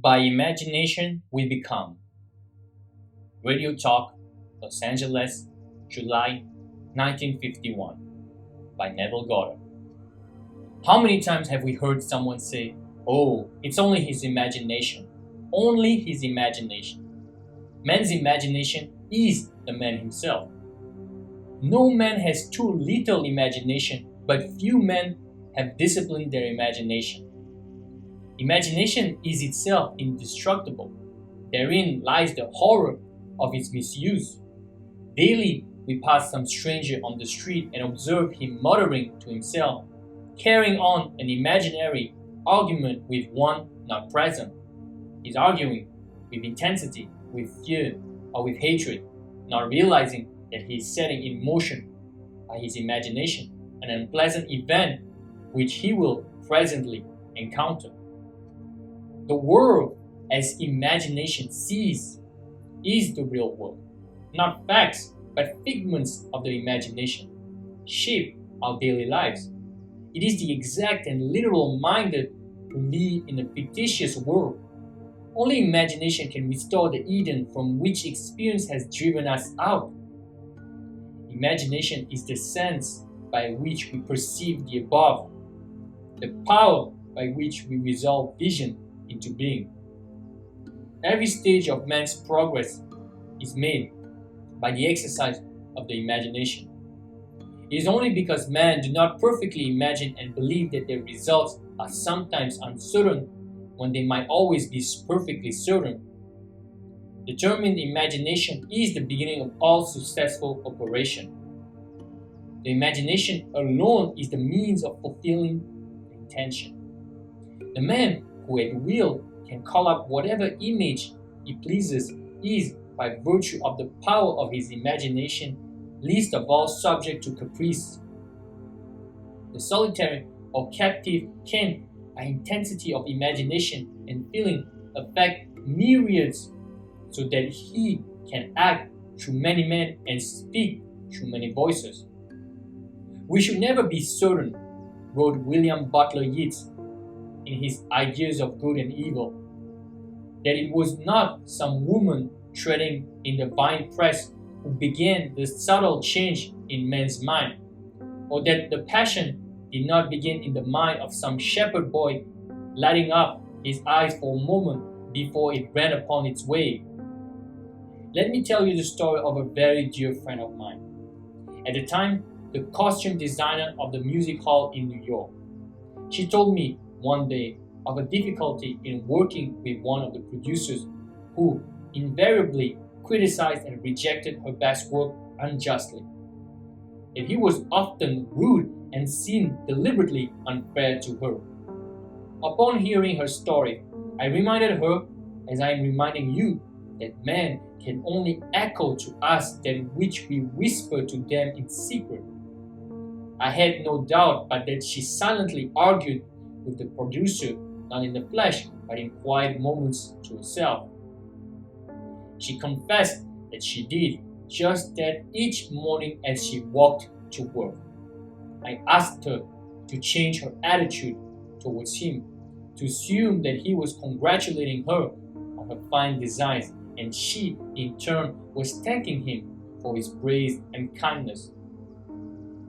By imagination we become. Radio Talk, Los Angeles, July 1951, by Neville Goddard. How many times have we heard someone say, "Oh, it's only his imagination." Only his imagination. Man's imagination is the man himself. No man has too little imagination, but few men have disciplined their imagination. Imagination is itself indestructible. Therein lies the horror of its misuse. Daily, we pass some stranger on the street and observe him muttering to himself, carrying on an imaginary argument with one not present. He's arguing with intensity, with fear, or with hatred, not realizing that he is setting in motion by his imagination an unpleasant event which he will presently encounter. The world as imagination sees is the real world, not facts, but figments of the imagination, shape our daily lives. It is the exact and literal minded who live in a fictitious world. Only imagination can restore the Eden from which experience has driven us out. Imagination is the sense by which we perceive the above, the power by which we resolve vision into being. Every stage of man's progress is made by the exercise of the imagination. It is only because men do not perfectly imagine and believe that their results are sometimes uncertain when they might always be perfectly certain. Determined imagination is the beginning of all successful operation. The imagination alone is the means of fulfilling the intention. The man who at will can call up whatever image he pleases is, by virtue of the power of his imagination, least of all subject to caprice. The solitary or captive can, by intensity of imagination and feeling, affect myriads, so that he can act through many men and speak through many voices. We should never be certain, wrote William Butler Yeats in his Ideas of Good and Evil, that it was not some woman treading in the vine press who began the subtle change in man's mind, or that the passion did not begin in the mind of some shepherd boy lighting up his eyes for a moment before it ran upon its way. Let me tell you the story of a very dear friend of mine. At the time, the costume designer of the music hall in New York. She told me one day of a difficulty in working with one of the producers who invariably criticized and rejected her best work unjustly. That he was often rude and seemed deliberately unfair to her. Upon hearing her story, I reminded her, as I am reminding you, that man can only echo to us that which we whisper to them in secret. I had no doubt but that she silently argued with the producer, not in the flesh, but in quiet moments to herself. She confessed that she did just that each morning as she walked to work. I asked her to change her attitude towards him, to assume that he was congratulating her on her fine designs, and she, in turn, was thanking him for his praise and kindness.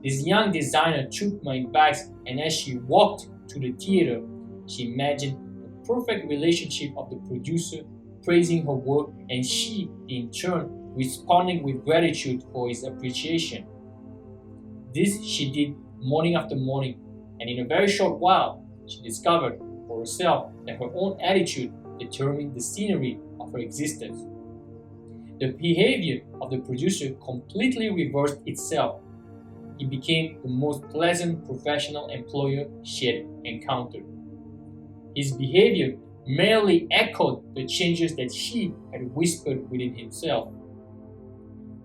This young designer took my advice, and as she walked to the theater, she imagined the perfect relationship of the producer praising her work, and she, in turn, responding with gratitude for his appreciation. This she did morning after morning, and in a very short while, she discovered for herself that her own attitude determined the scenery of her existence. The behavior of the producer completely reversed itself. He became the most pleasant professional employer she had encountered. His behavior merely echoed the changes that she had whispered within himself.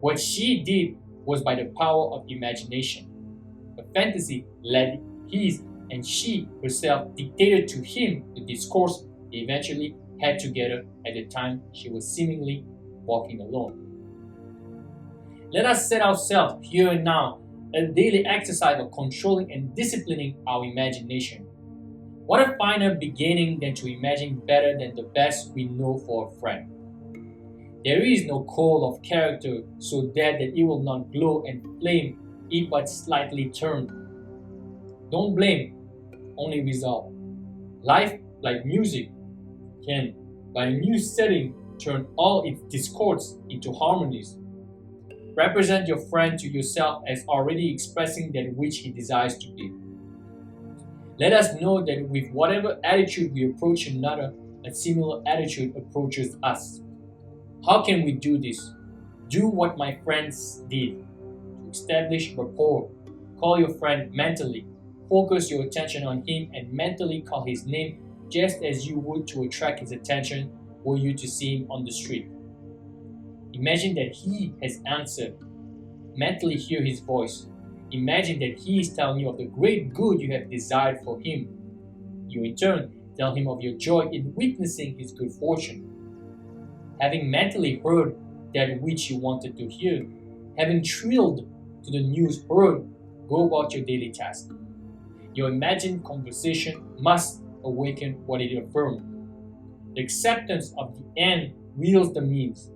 What she did was by the power of imagination. A fantasy led his, and she herself dictated to him the discourse they eventually had together at the time she was seemingly walking alone. Let us set ourselves here and now a daily exercise of controlling and disciplining our imagination. What a finer beginning than to imagine better than the best we know for a friend. There is no coal of character so dead that it will not glow and flame if but slightly turned. Don't blame, only resolve. Life, like music, can, by a new setting, turn all its discords into harmonies. Represent your friend to yourself as already expressing that which he desires to be. Let us know that with whatever attitude we approach another, a similar attitude approaches us. How can we do this? Do what my friends did. To establish rapport, call your friend mentally. Focus your attention on him and mentally call his name just as you would to attract his attention were you to see him on the street. Imagine that he has answered. Mentally hear his voice. Imagine that he is telling you of the great good you have desired for him. You in turn tell him of your joy in witnessing his good fortune. Having mentally heard that which you wanted to hear, having thrilled to the news heard, go about your daily task. Your imagined conversation must awaken what it affirmed. The acceptance of the end wields the means,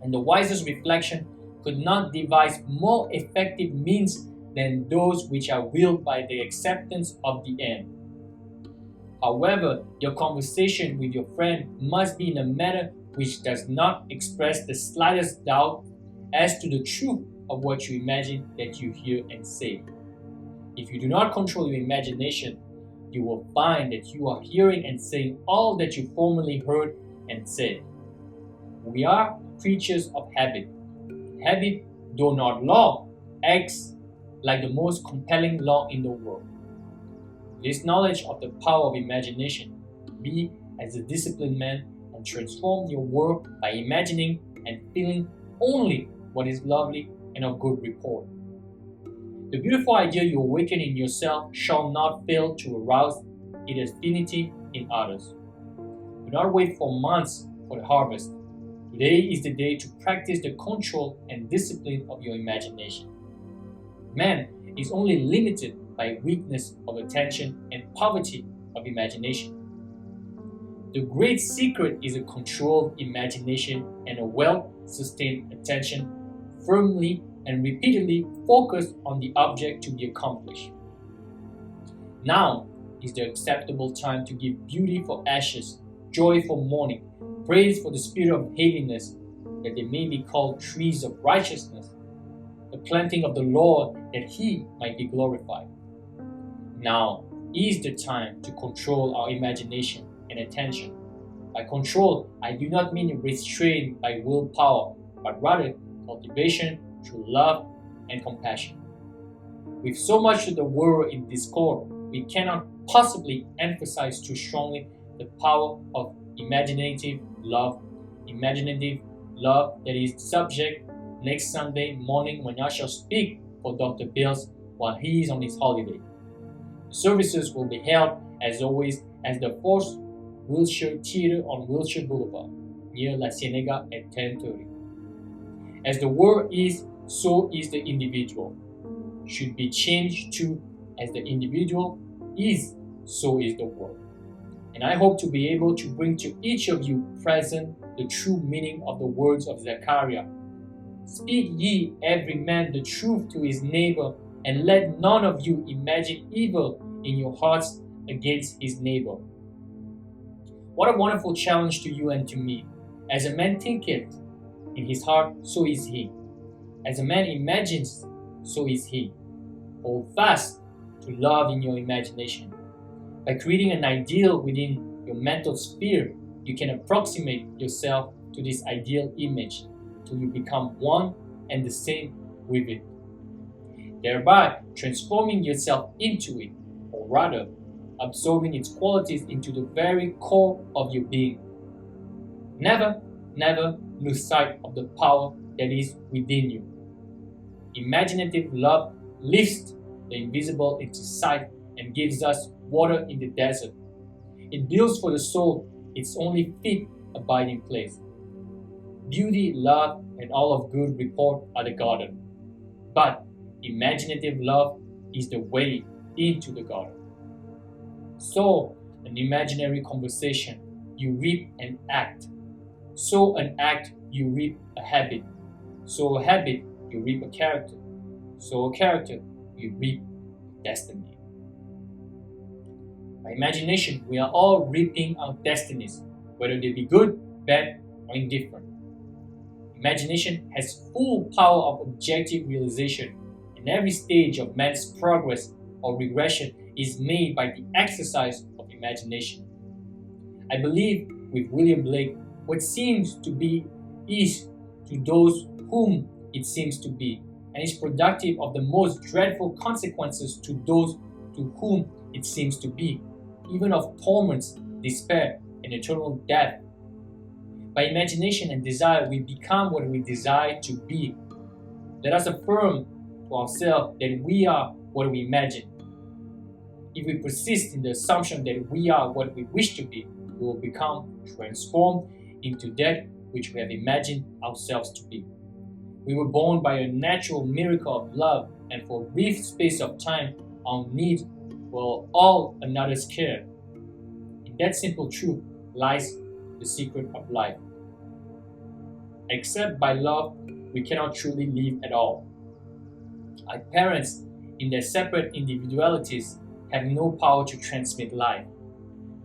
and the wisest reflection could not devise more effective means than those which are willed by the acceptance of the end. However, your conversation with your friend must be in a manner which does not express the slightest doubt as to the truth of what you imagine that you hear and say. If you do not control your imagination, you will find that you are hearing and saying all that you formerly heard and said. We are creatures of habit. Habit, though not law, acts like the most compelling law in the world. This knowledge of the power of imagination, be as a disciplined man and transform your work by imagining and feeling only what is lovely and of good report. The beautiful idea you awaken in yourself shall not fail to arouse its affinity in others. Do not wait for months for the harvest. Today is the day to practice the control and discipline of your imagination. Man is only limited by weakness of attention and poverty of imagination. The great secret is a controlled imagination and a well-sustained attention, firmly and repeatedly focused on the object to be accomplished. Now is the acceptable time to give beauty for ashes, joy for mourning, praise for the spirit of heaviness, that they may be called trees of righteousness, the planting of the Lord, that he might be glorified. Now is the time to control our imagination and attention. By control, I do not mean restraint by willpower, but rather cultivation through love and compassion. With so much of the world in discord, we cannot possibly emphasize too strongly the power of imaginative love that is subject next Sunday morning when I shall speak for Dr. Bills while he is on his holiday. The services will be held, as always, at the 4th Wilshire Theatre on Wilshire Boulevard, near La Cienega at 10:30. As the world is, so is the individual. Should be changed to, as the individual is, so is the world. And I hope to be able to bring to each of you present the true meaning of the words of Zechariah. Speak ye every man the truth to his neighbor, and let none of you imagine evil in your hearts against his neighbor. What a wonderful challenge to you and to me. As a man thinketh in his heart, so is he. As a man imagines, so is he. Hold fast to love in your imagination. By creating an ideal within your mental sphere, you can approximate yourself to this ideal image till you become one and the same with it, thereby transforming yourself into it, or rather, absorbing its qualities into the very core of your being. Never lose sight of the power that is within you. Imaginative love lifts the invisible into sight and gives us water in the desert. It builds for the soul its only fit abiding place. Beauty, love, and all of good report are the garden, but imaginative love is the way into the garden. Sow an imaginary conversation, you reap an act. Sow an act, you reap a habit. Sow a habit, you reap a character. Sow a character, you reap destiny. By imagination, we are all reaping our destinies, whether they be good, bad, or indifferent. Imagination has full power of objective realization, and every stage of man's progress or regression is made by the exercise of imagination. I believe with William Blake, what seems to be is to those whom it seems to be, and is productive of the most dreadful consequences to those to whom it seems to be, even of torments, despair, and eternal death. By imagination and desire, we become what we desire to be. Let us affirm to ourselves that we are what we imagine. If we persist in the assumption that we are what we wish to be, we will become transformed into that which we have imagined ourselves to be. We were born by a natural miracle of love, and for a brief space of time, our needs were all another's care. In that simple truth lies the secret of life. Except by love, we cannot truly live at all. Our parents, in their separate individualities, have no power to transmit life.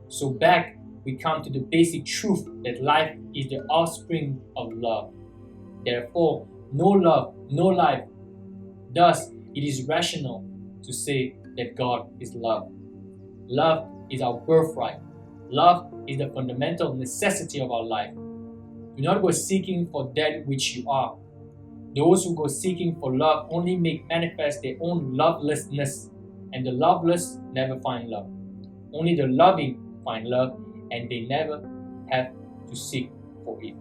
So back we come to the basic truth that life is the offspring of love. Therefore, no love, no life. Thus, it is rational to say that God is love. Love is our birthright. Love is the fundamental necessity of our life. Do not go seeking for that which you are. Those who go seeking for love only make manifest their own lovelessness, and the loveless never find love. Only the loving find love, and they never have to seek for it.